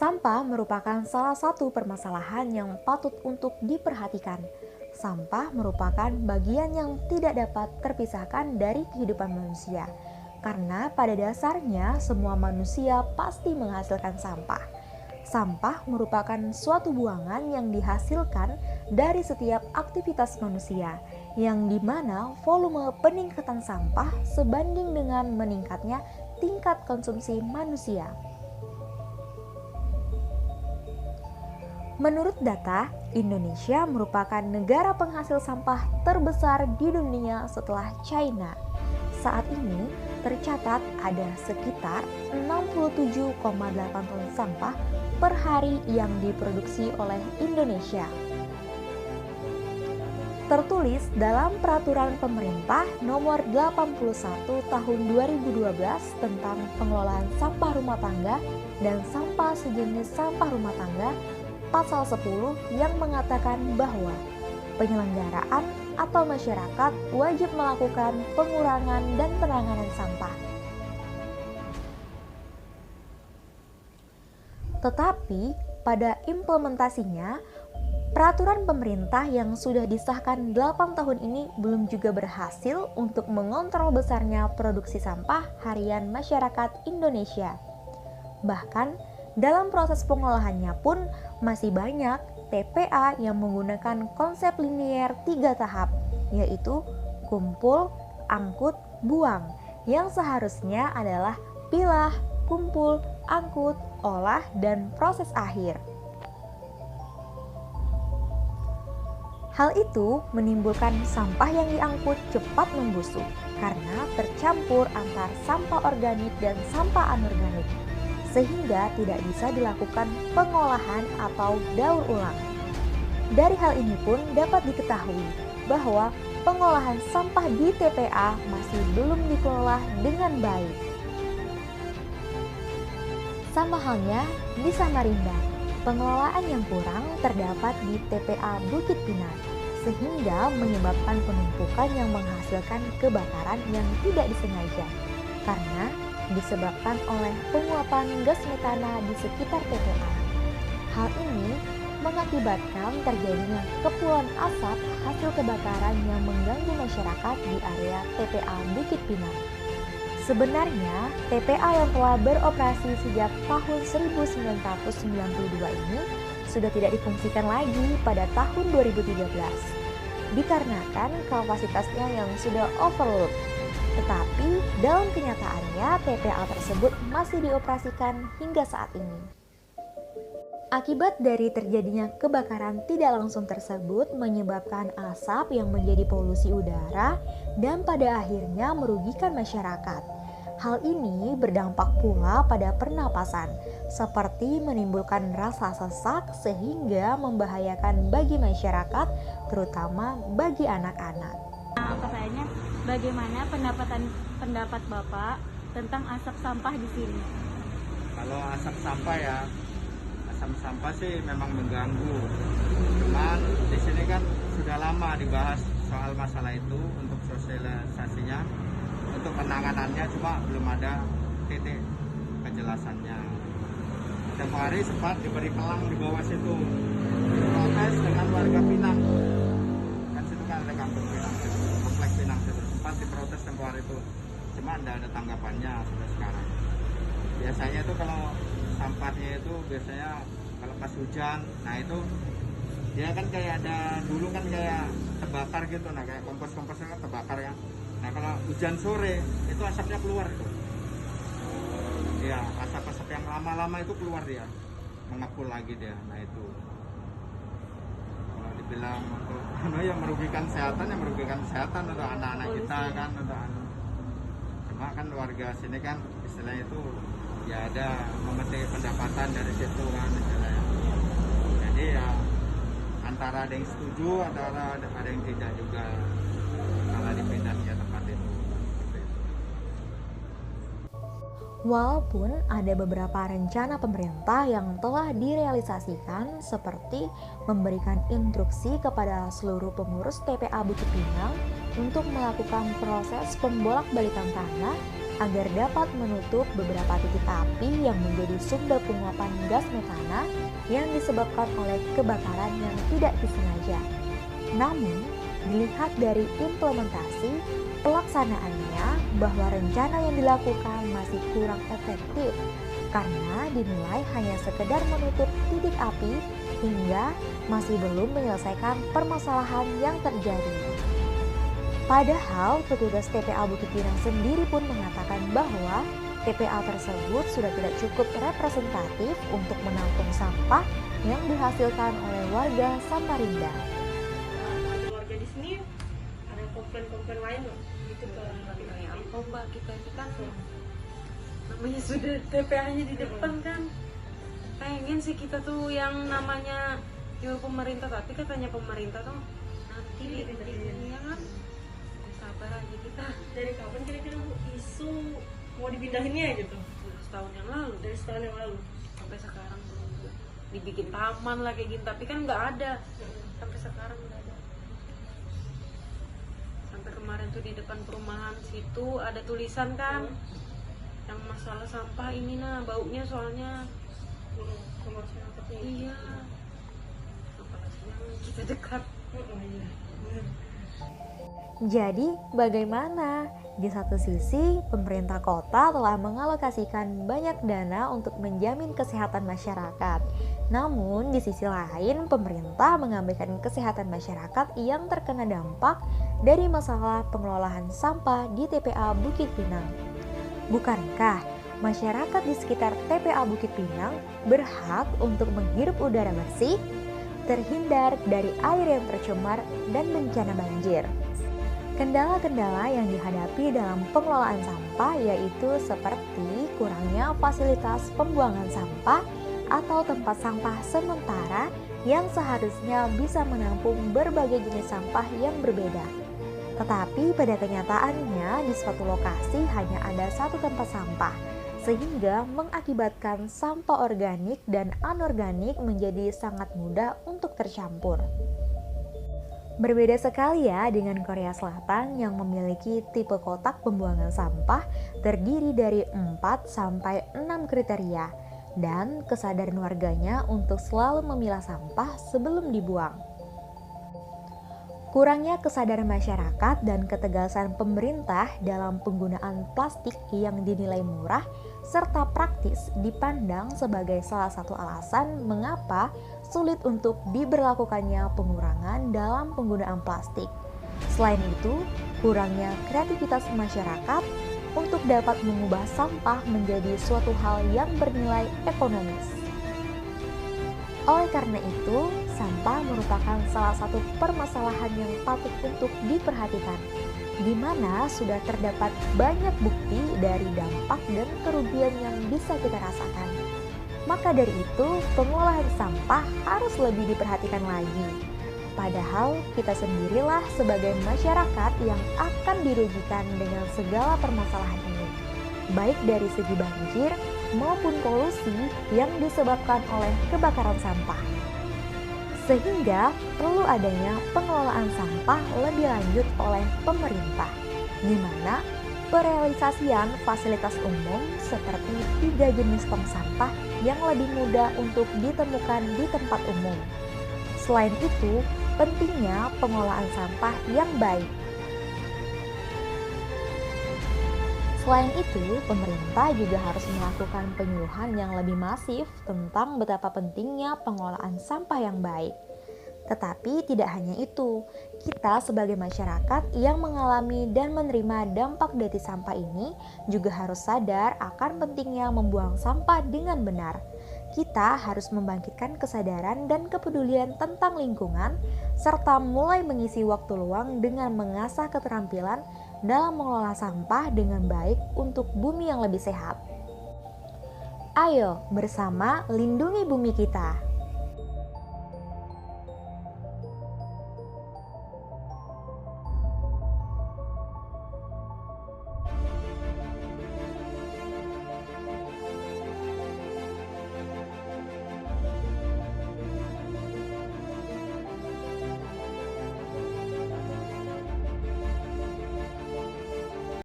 Sampah merupakan salah satu permasalahan yang patut untuk diperhatikan. Sampah merupakan bagian yang tidak dapat terpisahkan dari kehidupan manusia, karena pada dasarnya semua manusia pasti menghasilkan sampah. Sampah merupakan suatu buangan yang dihasilkan dari setiap aktivitas manusia, yang dimana volume peningkatan sampah sebanding dengan meningkatnya tingkat konsumsi manusia. Menurut data, Indonesia merupakan negara penghasil sampah terbesar di dunia setelah China. Saat ini, tercatat ada sekitar 67,8 ton sampah per hari yang diproduksi oleh Indonesia. Tertulis dalam Peraturan Pemerintah Nomor 81 Tahun 2012 tentang pengelolaan sampah rumah tangga dan sampah sejenis sampah rumah tangga, Pasal 10 yang mengatakan bahwa penyelenggaraan atau masyarakat wajib melakukan pengurangan dan penanganan sampah. Tetapi pada implementasinya, peraturan pemerintah yang sudah disahkan 8 tahun ini belum juga berhasil untuk mengontrol besarnya produksi sampah harian masyarakat Indonesia. Bahkan, dalam proses pengolahannya pun masih banyak TPA yang menggunakan konsep linier 3 tahap, yaitu kumpul, angkut, buang, yang seharusnya adalah pilah, kumpul, angkut, olah, dan proses akhir. Hal itu menimbulkan sampah yang diangkut cepat membusuk karena tercampur antar sampah organik dan sampah anorganik, sehingga tidak bisa dilakukan pengolahan atau daur ulang. Dari hal ini pun dapat diketahui bahwa pengolahan sampah di TPA masih belum dikelola dengan baik. Sama halnya di Samarinda, pengelolaan yang kurang terdapat di TPA Bukit Pinang, sehingga menyebabkan penumpukan yang menghasilkan kebakaran yang tidak disengaja, karena disebabkan oleh penguapan gas metana di sekitar TPA. Hal ini mengakibatkan terjadinya kepulan asap hasil kebakaran yang mengganggu masyarakat di area TPA Bukit Pinang. Sebenarnya, TPA yang telah beroperasi sejak tahun 1992 ini sudah tidak difungsikan lagi pada tahun 2013, dikarenakan kapasitasnya yang sudah overload. Tetapi dalam kenyataannya TPA tersebut masih dioperasikan hingga saat ini. Akibat dari terjadinya kebakaran tidak langsung tersebut menyebabkan asap yang menjadi polusi udara dan pada akhirnya merugikan masyarakat. Hal ini berdampak pula pada pernapasan, seperti menimbulkan rasa sesak sehingga membahayakan bagi masyarakat, terutama bagi anak-anak. Pertanyaannya, bagaimana pendapat Bapak tentang asap sampah di sini? Kalau asap sampah ya, asap sampah sih memang mengganggu. Cuman di sini kan sudah lama dibahas soal masalah itu untuk sosialisasinya, untuk penanganannya, cuma belum ada titik kejelasannya. Tempo hari sempat diberi pelang di bawah situ, protes dengan warga Pinang. Kan situ kan ada kampung Pinang, kompleks Pinang situ. Sempat diprotes tempo hari itu, cuma tidak ada tanggapannya sampai sekarang. Biasanya itu kalau sampahnya itu biasanya kalau pas hujan, nah itu dia kan kayak ada dulu kan kayak terbakar gitu, nah kayak kompos-komposnya kan terbakar ya. Nah kalau hujan sore itu asapnya keluar itu. Ya, asap-asap yang lama-lama itu keluar dia, mengepul lagi dia. Nah itu kalau dibilang untuk ya merugikan kesehatan untuk anak-anak kita kan, untuk cuma kan warga sini kan istilahnya itu ya ada memetik pendapatan dari situ kan istilahnya. Jadi ya antara ada yang setuju, antara ada yang tidak juga kalau dipindahnya tempat itu. Walaupun ada beberapa rencana pemerintah yang telah direalisasikan seperti memberikan instruksi kepada seluruh pengurus TPA Bukit Pinang untuk melakukan proses pembolak-balikan tanah agar dapat menutup beberapa titik api yang menjadi sumber penguapan gas metana yang disebabkan oleh kebakaran yang tidak disengaja. Namun, dilihat dari implementasi pelaksanaannya bahwa rencana yang dilakukan masih kurang efektif karena dinilai hanya sekedar menutup titik api hingga masih belum menyelesaikan permasalahan yang terjadi. Padahal petugas TPA Bukit Pinang sendiri pun mengatakan bahwa TPA tersebut sudah tidak cukup representatif untuk menampung sampah yang dihasilkan oleh warga Samarinda. Warga di sini ada komplain-komplain lain loh gitu ke apa mbak, kita ini kan namanya sudah TPA-nya di depan kan, pengen sih kita tuh yang namanya jual pemerintah, tapi katanya pemerintah tuh nanti ini kan sabar aja kita. Dari kapan kira-kira Bu isu mau dipindahinnya gitu? Setahun yang lalu, Dari setahun yang lalu sampai sekarang belum dibikin taman lah kayak gini, tapi kan nggak ada sampai sekarang nggak ada. Sampai kemarin tuh di depan perumahan situ ada tulisan kan yang masalah sampah ini nah baunya soalnya. ke masyarakatnya. Iya, apalagi yang kita dekat. Iya. Jadi, bagaimana? Di satu sisi, pemerintah kota telah mengalokasikan banyak dana untuk menjamin kesehatan masyarakat. Namun, di sisi lain, pemerintah mengabaikan kesehatan masyarakat yang terkena dampak dari masalah pengelolaan sampah di TPA Bukit Pinang. Bukankah masyarakat di sekitar TPA Bukit Pinang berhak untuk menghirup udara bersih, terhindar dari air yang tercemar, dan bencana banjir? Kendala-kendala yang dihadapi dalam pengelolaan sampah yaitu seperti kurangnya fasilitas pembuangan sampah atau tempat sampah sementara yang seharusnya bisa menampung berbagai jenis sampah yang berbeda. Tetapi pada kenyataannya di suatu lokasi hanya ada satu tempat sampah, sehingga mengakibatkan sampah organik dan anorganik menjadi sangat mudah untuk tercampur. Berbeda sekali ya dengan Korea Selatan yang memiliki tipe kotak pembuangan sampah terdiri dari 4-6 kriteria dan kesadaran warganya untuk selalu memilah sampah sebelum dibuang. Kurangnya kesadaran masyarakat dan ketegasan pemerintah dalam penggunaan plastik yang dinilai murah serta praktis dipandang sebagai salah satu alasan mengapa sulit untuk diberlakukannya pengurangan dalam penggunaan plastik. Selain itu, kurangnya kreativitas masyarakat untuk dapat mengubah sampah menjadi suatu hal yang bernilai ekonomis. Oleh karena itu, sampah merupakan salah satu permasalahan yang patut untuk diperhatikan, di mana sudah terdapat banyak bukti dari dampak dan kerugian yang bisa kita rasakan. Maka dari itu, pengolahan sampah harus lebih diperhatikan lagi. Padahal kita sendirilah sebagai masyarakat yang akan dirugikan dengan segala permasalahan ini, baik dari segi banjir maupun polusi yang disebabkan oleh kebakaran sampah. Sehingga perlu adanya pengelolaan sampah lebih lanjut oleh pemerintah, di mana perealisasian fasilitas umum seperti 3 jenis tong sampah yang lebih mudah untuk ditemukan di tempat umum. Selain itu, pentingnya pengolahan sampah yang baik. Selain itu, pemerintah juga harus melakukan penyuluhan yang lebih masif tentang betapa pentingnya pengolahan sampah yang baik. Tetapi tidak hanya itu, kita sebagai masyarakat yang mengalami dan menerima dampak dari sampah ini juga harus sadar akan pentingnya membuang sampah dengan benar. Kita harus membangkitkan kesadaran dan kepedulian tentang lingkungan, serta mulai mengisi waktu luang dengan mengasah keterampilan dalam mengelola sampah dengan baik untuk bumi yang lebih sehat. Ayo bersama lindungi bumi kita.